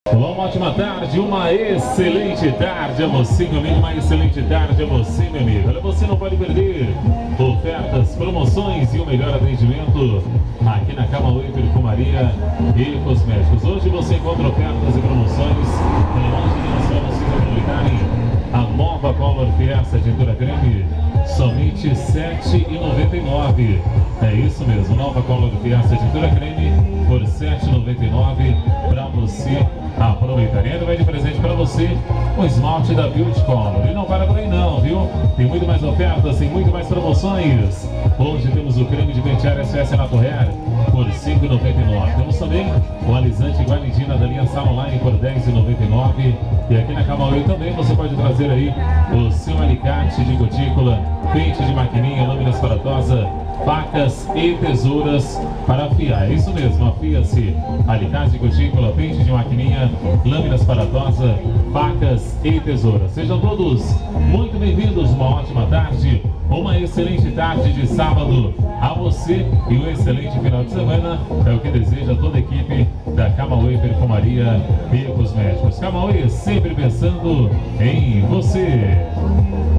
Olá, uma ótima tarde, uma excelente tarde a você, meu amigo, uma excelente tarde a você, meu amigo. Olha, você não pode perder ofertas, promoções e o melhor atendimento aqui na Camauê Perfumaria e Cosméticos. Hoje você encontra ofertas e promoções onde para vocês aproveitarem a nova Color Fiesta Tintura Creme, somente R$ 7,99. É isso mesmo, nova Color Fiesta Tintura Creme por R$ 7,99 para você aproveitar. E ainda vai de presente para você o esmalte da Beauty Color. E não para por aí não, viu? Tem muito mais ofertas, tem muito mais promoções. Hoje temos o creme de pentear SOS Nato Hair por R$ 5,99. Temos também o alisante Guarnidina da linha Sala Online por R$ 10,99. E aqui na Camauê também você pode trazer aí o seu alicate de cutícula, pente de maquininha, lâmina esparatosa, facas e tesouras para afiar. É isso mesmo, afia-se alicate de cutícula, pente de maquininha, lâmina esparatosa, facas e tesouras. Sejam todos muito bem-vindos, uma ótima tarde, uma excelente tarde de sábado a você e um excelente final de semana é o que deseja toda a equipe da Camauê Perfumaria e Cosméticos. Camauê sempre pensando em você.